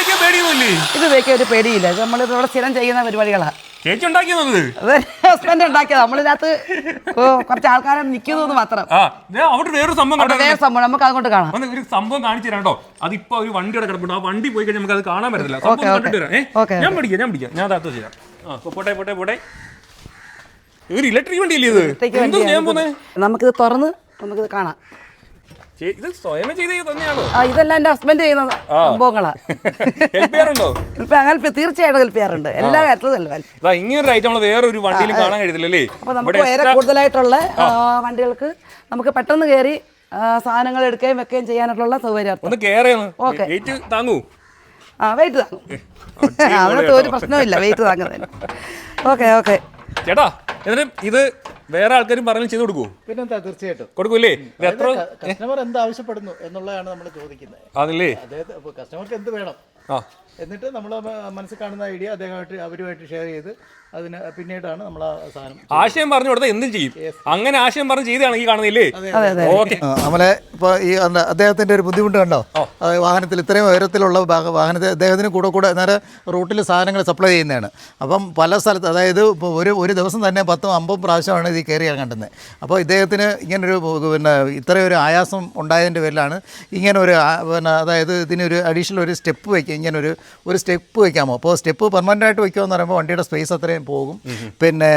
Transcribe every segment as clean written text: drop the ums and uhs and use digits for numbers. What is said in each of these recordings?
ഇത് ഉപയോഗിക്കാൻ ഒരു പേടിയില്ല. നമ്മളിവിടെ സ്ഥിരം ചെയ്യുന്ന പരിപാടികളാണ്. ചേച്ചി ഉണ്ടാക്കിയത് ഹസ്ബൻഡ് ഉണ്ടാക്കിയത്. നമ്മളിതിനകത്ത് കുറച്ച് ആൾക്കാരെ നിൽക്കുന്നു മാത്രം. അവിടെ വേറെ സംഭവം നമുക്ക് അങ്ങോട്ട് കാണാം. ഒരു സംഭവം കാണിച്ചു തരാം. അതിപ്പോ ഒരു വണ്ടിയുടെ കിടപ്പുണ്ട്. ആ വണ്ടി പോയി കഴിഞ്ഞാൽ നമുക്ക് അത് കാണാൻ പറ്റില്ല. ഞാൻ പിടിക്കാം ഞാൻ അകത്ത് ചെയ്യാം. പോട്ടെ ഒരു ഇലക്ട്രിക് വണ്ടിയല്ലേ ഇത്? ചെയ്യാൻ പോന്നെ? നമുക്കിത് തുറന്ന് നമുക്കിത് കാണാം. ഇത് സ്വയം ചെയ്ത് തന്നെയാണോ? ഇതെല്ലാം എന്റെ ഹസ്ബൻഡ് ചെയ്യുന്ന സംഭവങ്ങളാണ്. തീർച്ചയായിട്ടും ഹെൽപ്പ് ചെയ്യാറുണ്ട്. എല്ലാ കാര്യത്തിലും ഇങ്ങനൊരു ഐറ്റം വേറൊരു വണ്ടിയിൽ കാണാൻ കഴിയത്തില്ലല്ലേ? അപ്പൊ നമുക്ക് വേറെ കൂടുതലായിട്ടുള്ള വണ്ടികൾക്ക് നമുക്ക് പെട്ടെന്ന് കയറി സാധനങ്ങൾ എടുക്കുകയും വെക്കുകയും ചെയ്യാനുള്ള സൗകര്യം. വെയിറ്റ് താങ്ങും. അതിനകത്ത് ഒരു പ്രശ്നമില്ല വെയിറ്റ് താങ്ങുന്നതിന്. ഓക്കെ ചേട്ടാ, എന്നിട്ട് ഇത് വേറെ ആൾക്കാരും പറഞ്ഞു ചെയ്ത് കൊടുക്കൂ? പിന്നെന്താ, തീർച്ചയായിട്ടും കൊടുക്കൂല്ലേ? കസ്റ്റമർ എന്ത് ആവശ്യപ്പെടുന്നു എന്നുള്ളതാണ് നമ്മൾ ചോദിക്കുന്നത്. അതല്ലേ, കസ്റ്റമർക്ക് എന്ത് വേണം എന്നിട്ട് നമ്മൾ മനസ്സിൽ കാണുന്ന ഐഡിയ അവരുമായിട്ട് ഷെയർ ചെയ്ത് അതിന് പിന്നീടാണ് നമ്മൾ ആ സാധനം ആശയം പറഞ്ഞു കൊടുത്താൽ എന്തും ചെയ്യും. അങ്ങനെ ആശയം പറഞ്ഞ് ചെയ്താണ് ഈ കാണുന്നില്ലേ? നമ്മളെ ഇപ്പോൾ ഈ അദ്ദേഹത്തിന്റെ ഒരു ബുദ്ധിമുട്ട് കണ്ടോ? വാഹനത്തിൽ ഇത്രയും ഉയരത്തിലുള്ള വാഹനത്തിൽ അദ്ദേഹത്തിന് കൂടെ നേരെ റൂട്ടിൽ സാധനങ്ങൾ സപ്ലൈ ചെയ്യുന്നതാണ്. അപ്പം പല സ്ഥലത്ത്, അതായത് ഇപ്പോൾ ഒരു ദിവസം തന്നെ 10-50 പ്രാവശ്യമാണ് ഇത് കയറി ഇറങ്ങേണ്ടുന്നത്. അപ്പോൾ ഇദ്ദേഹത്തിന് ഇങ്ങനൊരു ഇത്രയൊരു ആയാസം ഉണ്ടായതിൻ്റെ പേരിലാണ് ഇങ്ങനൊരു അതായത് ഇതിനൊരു അഡീഷണൽ ഒരു സ്റ്റെപ്പ് വയ്ക്കുക. ഇങ്ങനൊരു സ്റ്റെപ്പ് വയ്ക്കാമോ? അപ്പോൾ സ്റ്റെപ്പ് പെർമനൻ്റായിട്ട് വയ്ക്കുക എന്ന് പറയുമ്പോൾ വണ്ടിയുടെ സ്പേസ് അത്രയും പോകും. പിന്നെ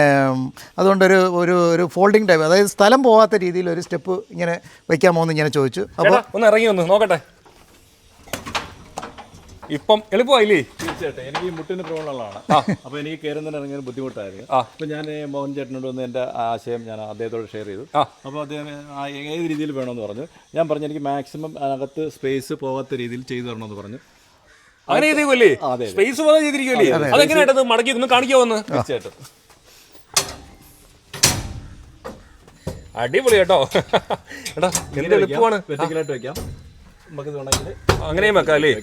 അതുകൊണ്ടൊരു ഒരു ഫോൾഡിങ് ടൈപ്പ്, അതായത് സ്ഥലം പോകാത്ത രീതിയിൽ ഒരു സ്റ്റെപ്പ് ഇങ്ങനെ വെക്കാമോ എന്ന് ഇങ്ങനെ ചോദിച്ചു. അപ്പോൾ ഒന്ന് ഇറങ്ങി വന്ന് നോക്കട്ടെ. ഇപ്പം എളുപ്പമായില്ലേ? തീർച്ചയായിട്ടും. എനിക്ക് മുട്ടിന് പ്രോബ്ലം ഉള്ളതാണ്. അപ്പോൾ എനിക്ക് കയറുന്നതിന് ഇറങ്ങിയ ബുദ്ധിമുട്ടായിരുന്നു. അപ്പോൾ ഞാൻ മോഹൻ ചേട്ടനോട് വന്ന് എൻ്റെ ആശയം ഞാൻ അദ്ദേഹത്തോട് ഷെയർ ചെയ്തു. അപ്പോൾ അദ്ദേഹം ഏത് രീതിയിൽ വേണമെന്ന് പറഞ്ഞു. ഞാൻ പറഞ്ഞു എനിക്ക് മാക്സിമം അകത്ത് സ്പേസ് പോകാത്ത രീതിയിൽ ചെയ്തു തരണമെന്ന് പറഞ്ഞു. അങ്ങനെ ചെയ്തേക്കുമല്ലേ? സ്പേസ് പോലെ ചെയ്തിരിക്കുമല്ലേ? അതെങ്ങനെയായിട്ടത് മടക്കി ഒന്ന് കാണിക്കാമെന്ന്? തീർച്ചയായിട്ടും. അടിപൊളി കേട്ടോ. എടാ എന്ത് എളുപ്പമാണ്. വെർട്ടിക്കലായിട്ട് വെക്കാം. നമുക്ക് വേണമെങ്കിൽ അങ്ങനെയും വെക്കാം അല്ലേ?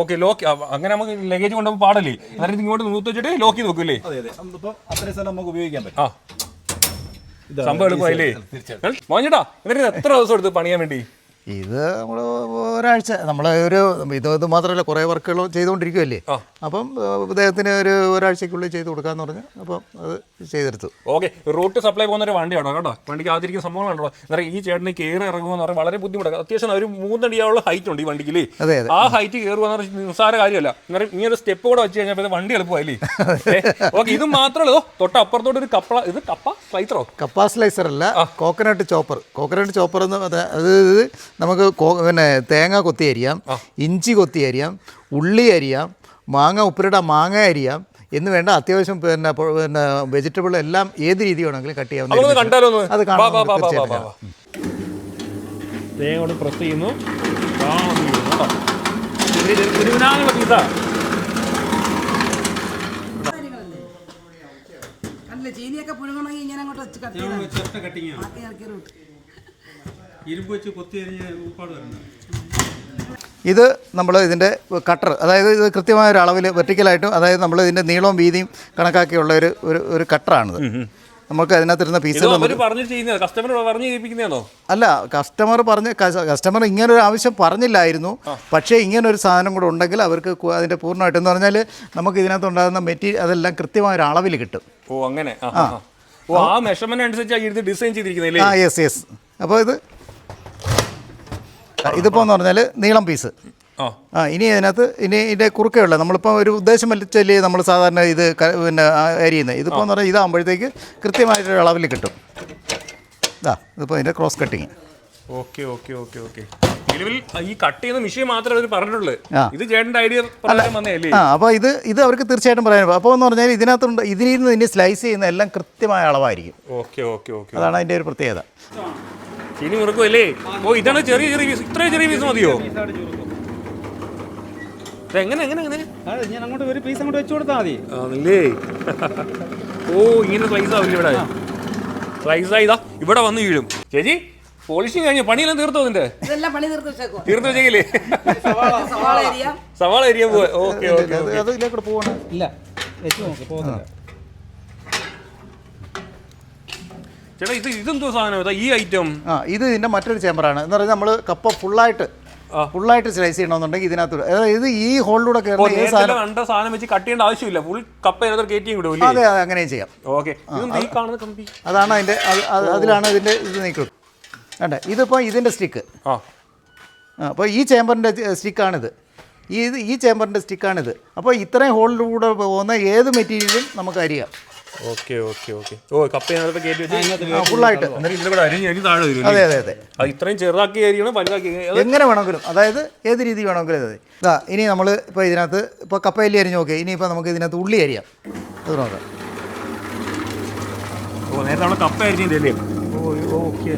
Okay, lock. അങ്ങനെ നമുക്ക് ലഗേജ് കൊണ്ടുപോകുമ്പോൾ പാടല്ലേ? അതായത് ഇങ്ങോട്ട് നൂത്ത് വെച്ചിട്ട് ലോക്ക് ചെയ്ത് വെക്കൂല്ലേ? അതെ. അപ്പോൾ അത്രയും സ്ഥലം നമുക്ക് ഉപയോഗിക്കാൻ പറ്റും. സംഭവം എളുപ്പമായില്ലേ? മോഞ്ഞിട്ടാ, എന്നിട്ട് എത്ര ദിവസം എടുത്ത് പണിയാൻ വേണ്ടി? ഇത് നമ്മൾ ഒരാഴ്ച, ഇത് മാത്രമല്ല കുറേ വർക്കുകൾ ചെയ്തുകൊണ്ടിരിക്കുമല്ലേ. അപ്പം അദ്ദേഹത്തിന് ഒരാഴ്ചക്കുള്ളിൽ ചെയ്ത് കൊടുക്കാമെന്ന് പറഞ്ഞു. അപ്പം അത് ചെയ്തെടുത്തു. ഓക്കെ, റൂട്ട് സപ്ലൈ പോകുന്ന ഒരു വണ്ടിയാണോ കേട്ടോ? വണ്ടിക്ക് ആദ്യം സംഭവങ്ങളുണ്ടോ? എന്നാൽ ഈ ചേട്ടന് കയറി ഇറങ്ങുമെന്ന് പറഞ്ഞാൽ വളരെ ബുദ്ധിമുട്ടാണ്. അത്യാവശ്യം ഒരു 3 അടിയുള്ള ഹൈറ്റ് ഉണ്ട് ഈ വണ്ടിക്ക്. ആ ഹൈറ്റ് കയറുക നിസ്സാര കാര്യമല്ല. എന്നാലും ഇങ്ങനെ ഒരു സ്റ്റെപ്പ് കൂടെ വെച്ച് കഴിഞ്ഞാൽ വണ്ടി എളുപ്പമായില്ലേ? ഓക്കെ, ഇത് മാത്രമല്ലോ തൊട്ടപ്പുറത്തോട്ട് ഒരു കപ്പ സ്ലൈസർ അല്ല, കോക്കനട്ട് ചോപ്പർ എന്ന് അത് നമുക്ക് തേങ്ങ കൊത്തി അരിയാം, ഇഞ്ചി കൊത്തി അരിയാം, ഉള്ളി അരിയാം, മാങ്ങ അരിയാം എന്ന് വേണ്ട അത്യാവശ്യം വെജിറ്റബിൾ എല്ലാം ഏത് രീതി വേണമെങ്കിലും കട്ട് ചെയ്യാവുന്ന. അത് കാണാം. തേങ്ങ പ്രസ് ചെയ്യുന്നു. ചീനിയൊക്കെ പുഴുങ്ങണമെങ്കിൽ ഇങ്ങനെ അങ്ങോട്ട് വെച്ച് ഇരുമ്പ് വെച്ച് കൊത്തി ഒരുപാട് വരുന്നത്. ഇത് നമ്മൾ ഇതിൻ്റെ കട്ടർ, അതായത് ഇത് കൃത്യമായ ഒരു അളവിൽ വെർട്ടിക്കലായിട്ടും, അതായത് നമ്മൾ ഇതിൻ്റെ നീളവും വീതിയും കണക്കാക്കിയുള്ള ഒരു കട്ടറാണിത്. നമുക്ക് അതിനകത്തിരുന്ന പീസുകൾ അല്ല, കസ്റ്റമർ ഇങ്ങനൊരു ആവശ്യം പറഞ്ഞില്ലായിരുന്നു. പക്ഷേ ഇങ്ങനൊരു സാധനം കൂടെ ഉണ്ടെങ്കിൽ അവർക്ക് അതിൻ്റെ പൂർണ്ണമായിട്ട് എന്ന് പറഞ്ഞാൽ നമുക്ക് ഇതിനകത്ത് ഉണ്ടാകുന്ന മെറ്റീരിയൽ അതെല്ലാം കൃത്യമായ ഒരു അളവിൽ കിട്ടും. ഓ അങ്ങനെ. ആ മെഷർമെന്റ് അനുസരിച്ച് ഡിസൈൻ ചെയ്തിരിക്കുന്നത്. യെസ്. അപ്പോൾ ഇതിപ്പോൾ എന്ന് പറഞ്ഞാൽ നീളം പീസ്. ഇനി ഇതിൻ്റെ കുറുക്കെയുള്ള നമ്മളിപ്പോൾ ഒരു ഉദ്ദേശം വലിച്ചല്ലേ നമ്മൾ സാധാരണ ഇത് അരിയുന്നത്. ഇതിപ്പോൾ എന്ന് പറഞ്ഞാൽ ഇതാകുമ്പോഴത്തേക്ക് കൃത്യമായിട്ടൊരു അളവിൽ കിട്ടും. ഇതിപ്പോൾ ഇതിൻ്റെ ക്രോസ് കട്ടിങ്. ഓക്കെ. നിലവിൽ ഈ കട്ട് ചെയ്യുന്ന മെഷീൻ മാത്രമേ അവർ പറഞ്ഞിട്ടുള്ളൂ. ഇത് ചേട്ടൻ്റെ ഐഡിയ വന്നതല്ലേ? അപ്പോൾ ഇത് അവർക്ക് തീർച്ചയായിട്ടും പറയാൻ. അപ്പോൾ എന്ന് പറഞ്ഞാൽ ഇതിനകത്തുണ്ട്, ഇതിൽ നിന്ന് സ്ലൈസ് ചെയ്യുന്ന എല്ലാം കൃത്യമായ അളവായിരിക്കും. ഓക്കെ. അതാണ് അതിൻ്റെ ഒരു പ്രത്യേകത. ചീനി മുറുക്കുമല്ലേ? ഓ, ഇതാണ് ചെറിയ പീസ്. ഇത്രയും ചെറിയ പീസ് മതിയോ? എങ്ങനെ ഞാൻ അങ്ങോട്ട് ഒരു പീസ് അങ്ങോട്ട് വെച്ച് കൊടുത്താൽ മതി. ആണല്ലേ? ഓ, ഇങ്ങനെ സ്ലൈസ് ആവില്ല ഇവിടെ. സ്ലൈസ് ആയിതാ ഇവിടെ വന്ന് വീഴും. ചേച്ചി, പോളിഷിങ് കഴിഞ്ഞു, പണിയെല്ലാം തീർത്തോ? അതിന്റെ തീർത്ത് വെച്ചേക്കില്ലേ? സവാള അരിയാൻ പോവാ. ഓക്കെ. ചേട്ടാ, ഇതെന്തോ സാധനം ഈ ഐറ്റം? ഇത് ഇതിൻ്റെ മറ്റൊരു ചേമ്പറാണ് എന്ന് പറഞ്ഞാൽ നമ്മൾ കപ്പ ഫുള്ളായിട്ട് ഫുള്ളായിട്ട് സ്ലൈസ് ചെയ്യണമെന്നുണ്ടെങ്കിൽ ഇതിനകത്ത് അതായത് ഈ ഹോളിലൂടെ കയറുന്ന ഏത് സാധനം കണ്ട സാധനം വെച്ച് കട്ട് ചെയ്യേണ്ട ആവശ്യമില്ല, ഫുൾ കപ്പ അതിനകത്ത് കയറ്റിയും വിടും. അതെ അങ്ങനെയും ചെയ്യാം. ഓക്കെ, ഈ കാണുന്ന കമ്പി അതാണ് അതിൻ്റെ അതിലാണ് ഇതിൻ്റെ ഇത് നീക്കും. വേണ്ട ഇതിപ്പോൾ ഇതിൻ്റെ സ്റ്റിക്ക്. അപ്പോൾ ഈ ചേമ്പറിൻ്റെ സ്റ്റിക്കാണിത്. ഈ ചേമ്പറിൻ്റെ സ്റ്റിക്കാണിത്. അപ്പോൾ ഇത്രയും ഹോളിലൂടെ പോകുന്ന ഏത് മെറ്റീരിയലും നമുക്ക് അരിയാം. Okay okay okay. ഓ, കപ്പ അതിനകത്ത് കയറ്റി വെച്ച് ഫുള്ളായിട്ട്. താഴെ വരും. അതെ അതെ അതെ. അത് ഇത്രയും ചെറുതാക്കി അരിയണം, വലുതാക്കി എങ്ങനെ വേണമെങ്കിലും, അതായത് ഏത് രീതി വേണമെങ്കിലും. അതെ. ഇതാ ഇനി നമ്മൾ ഇപ്പോൾ ഇതിനകത്ത് ഇപ്പോൾ കപ്പയല്ലി അരിഞ്ഞ് നോക്കിയാൽ ഇനിയിപ്പോൾ നമുക്ക് ഇതിനകത്ത് ഉള്ളി അരിയാം. അത് നോക്കാം. ഓ, നേരത്തെ നമ്മൾ കപ്പ അരിഞ്ഞില്ലേ? ഓ ഓക്കെ.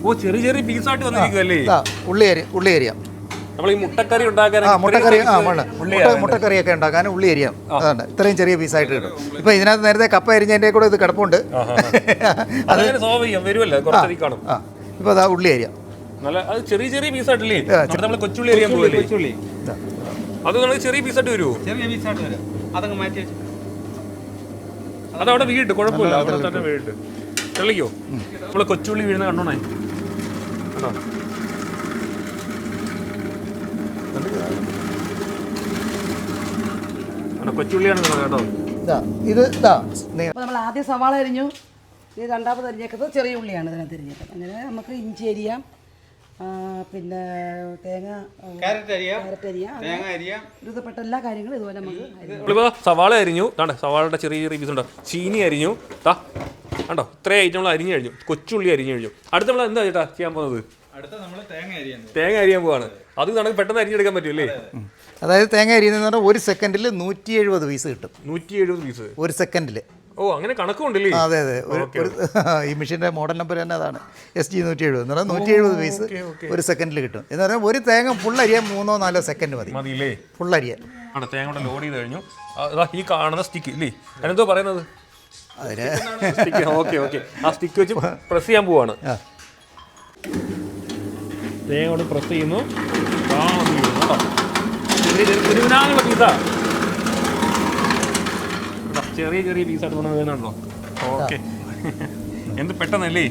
ഓ, ചെറിയ ചെറിയ പീസായിട്ട് വന്നിരിക്കുമല്ലേ? ഉള്ളി അരിയാം. നമ്മൾ ഈ മുട്ടക്കറി ഉണ്ടാക്കാൻ മുട്ടക്കറിയൊക്കെ ഉണ്ടാക്കാൻ ഉള്ളി അരിയാം. അതാണ് ഇത്രയും ചെറിയ പീസായിട്ട് കിട്ടും. ഇപ്പം ഇതിനകത്ത് നേരത്തെ കപ്പ അരിഞ്ഞതിൻ്റെ കൂടെ ഇത് കിടപ്പുണ്ട്. ഇപ്പോൾ അതാ ഉള്ളി അരിയാം. നല്ല അത് ചെറിയ ചെറിയ പീസായിട്ടില്ലേ? നമ്മൾ കൊച്ചുള്ളി അരിയാൻ പോകല്ലേ? അത് നമ്മൾ ചെറിയ പീസായിട്ട് വരുമോ? ചെറിയ പീസായിട്ട് വരും. അതങ്ങ് മാറ്റി അതവിടെ വീട്ട് കുഴപ്പമില്ല, അവിടെ തന്നെ വീട്ട് തെളിക്കോ. നമ്മൾ കൊച്ചുള്ളി വീഴുന്ന കണ്ടോണേ. കൊച്ചുള്ളിയാണ് കേട്ടോ. ഇത് അപ്പോൾ നമ്മൾ ആദ്യം സവാള അരിഞ്ഞു, ഇത് രണ്ടാമത് അരിഞ്ഞേക്കുന്നത് ചെറിയ ഉള്ളിയാണ് ഇതിനകത്ത് അരിഞ്ഞേക്കുന്നത്. അങ്ങനെ നമുക്ക് ഇഞ്ചി അരിയാം, പിന്നെ ക്യാരറ്റ് അരിയാം, തേങ്ങ അരിയാം, ഒരുപ്പെട്ട എല്ലാ കാര്യങ്ങളും ഇതുപോലെ നമുക്ക്. നമ്മളിപ്പോൾ സവാള അരിഞ്ഞു, താണ്ടേ സവാളയുടെ ചെറിയ ചെറിയ പീസ് ഉണ്ടോ. ചീനി അരിഞ്ഞു, കണ്ടോ ഇത്രയും ഐറ്റം നമ്മൾ അരിഞ്ഞു കഴിഞ്ഞു. കൊച്ചുള്ളി അരിഞ്ഞു കഴിഞ്ഞു. അടുത്ത നമ്മൾ എന്താ ചേട്ടാ ചെയ്യാൻ പോകുന്നത്? തേങ്ങ അരിയാൻ പോവാണ്. അത് നമുക്ക് പെട്ടെന്ന് അരിഞ്ഞെടുക്കാൻ പറ്റുമല്ലേ? അതായത് തേങ്ങ അരിയുന്നതെന്ന് പറഞ്ഞാൽ 1 സെക്കൻഡിൽ 170 പീസ് കിട്ടും. 170 പീസ് 1 സെക്കൻഡിൽ. ഓ, അങ്ങനെ കണക്കുണ്ടല്ലേ? അതെ അതെ. ഈ മെഷീൻ്റെ മോഡൽ നമ്പർ തന്നെ അതാണ്, SG 170 എന്ന് പറഞ്ഞാൽ 170 പീസ് 1 സെക്കൻഡിൽ കിട്ടും. എന്ന് പറഞ്ഞാൽ ഒരു തേങ്ങ ഫുൾ അരിയാൻ 3-4 സെക്കൻഡ് മതിയില്ലേ ഫുൾ അരിയാൻ. ആണ് തേങ്ങ കൊണ്ട് ലോഡ് ചെയ്ത് കഴിഞ്ഞു. ഈ കാണുന്ന സ്റ്റിക്ക് ഇല്ലേ, അതിനെന്തോ പറയുന്നത്? അതിന് ഓക്കെ ഓക്കെ. ആ സ്റ്റിക്ക് വെച്ച് പ്രസ് ചെയ്യാൻ പോവാണ്. തേങ്ങ കൊണ്ട് പ്രസ് ചെയ്യുന്നു. പീസാ ചെറിയ ചെറിയ പീസായിട്ട് വേണമല്ലോ. ഓക്കെ, എന്ത് പെട്ടെന്നല്ലേ?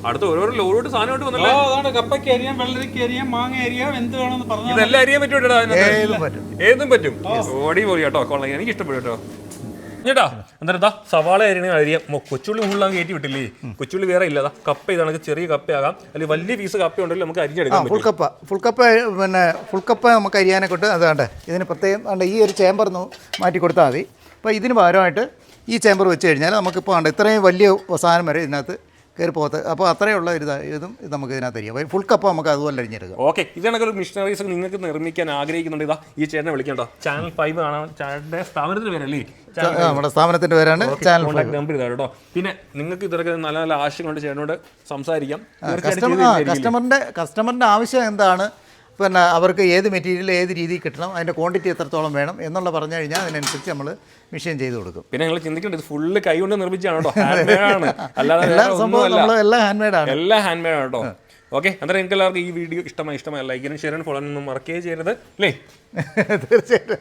അടുത്ത ഓരോരോ ലോഡ് സാധനമായിട്ട് വന്നല്ലോ. അതാണ് കപ്പയ്ക്ക് അരിയാം, വെള്ളരിക്ക് അരിയാം, മാങ്ങ അരിയാം, എന്ത് വേണമെന്ന് പറഞ്ഞു. ഇതെല്ലാം അരിയാൻ പറ്റൂടാ? ഏതും പറ്റും. ഓടി പോയി കേട്ടോ, കൊള്ളാം, എനിക്ക് ഇഷ്ടപ്പെടും കേട്ടോ ചേട്ടാ. എന്താ സവാള അരിയാം. കൊച്ചുള്ളി മുകളിലാണ് കയറ്റി വിട്ടില്ലേ? കൊച്ചുള്ളി വേറെ ഇല്ല. കപ്പ ഇതാണ്, ചെറിയ കപ്പയാകാം, അല്ലെങ്കിൽ വലിയ പീസ് കപ്പ ഉണ്ടെങ്കിൽ നമുക്ക് അരിഞ്ഞെടുക്കാം. ഫുൾ കപ്പ നമുക്ക് അരിയാനെ കൊണ്ട് അതാണ്ട് ഇതിന് പ്രത്യേകം ഈ ഒരു ചേമ്പർ മാറ്റി കൊടുത്താൽ മതി. അപ്പോൾ ഇതിന് പകരമായിട്ട് ഈ ചേമ്പർ വെച്ച് കഴിഞ്ഞാൽ നമുക്കിപ്പോൾ ഉണ്ട് ഇത്രയും വലിയ സാധനം വരെ ഇതിനകത്ത് കയറി പോകത്ത്. അപ്പോൾ അത്രയുള്ള ഇതും നമുക്ക് ഇതിനകത്ത് അരിയാം. ഫുൾ കപ്പ നമുക്ക് അതുപോലെ അരിഞ്ഞെടുക്കാം. ഓക്കെ, ഇതാണെങ്കിൽ മിഷനറീസ് നിങ്ങൾക്ക് നിർമ്മിക്കാൻ ആഗ്രഹിക്കുന്നുണ്ട്. ഈ ചേട്ടനെ വിളിക്കണ്ടോ? ചാനൽ 5 കാണാൻ. ചേട്ടൻ്റെ സ്ഥാപനത്തിന് പേരല്ലേ? നമ്മുടെ സ്ഥാപനത്തിൻ്റെ പേരാണ് ചാനൽ 5. നമ്പർ ഇതാണ് കേട്ടോ. പിന്നെ നിങ്ങൾക്ക് ഇതൊക്കെ നല്ല നല്ല ആശയങ്ങളുണ്ട്, ചേട്ടനോട് സംസാരിക്കാം. കസ്റ്റമറിൻ്റെ ആവശ്യം എന്താണ്, പിന്നെ അവർക്ക് ഏത് മെറ്റീരിയൽ ഏത് രീതിയിൽ കിട്ടണം, അതിൻ്റെ ക്വാണ്ടിറ്റി എത്രത്തോളം വേണം എന്നുള്ള പറഞ്ഞു കഴിഞ്ഞാൽ അതിനനുസരിച്ച് നമ്മൾ മെഷീൻ ചെയ്ത് കൊടുക്കും. പിന്നെ നിങ്ങൾ ചിന്തിക്കേണ്ടത് ഫുള്ള് കൈ കൊണ്ട് നിർമ്മിച്ചാണ് കേട്ടോ, ഹാൻഡ്മെയ്ഡാണ്. അല്ലാതെ എല്ലാം ഹാൻഡ് മെയ്ഡാണ്. എല്ലാം ഹാൻഡ്മെയ്ഡാണ് കേട്ടോ. ഓക്കെ, അന്നേരം നിങ്ങൾക്ക് എല്ലാവർക്കും ഈ വീഡിയോ ഇഷ്ടമായി ലൈക്ക് ചെയ്യാനും ഷെയർ ചെയ്യാനും ഫോളോ ഒന്നും മറക്കുകയും ചെയ്യരുത് അല്ലേ? തീർച്ചയായിട്ടും.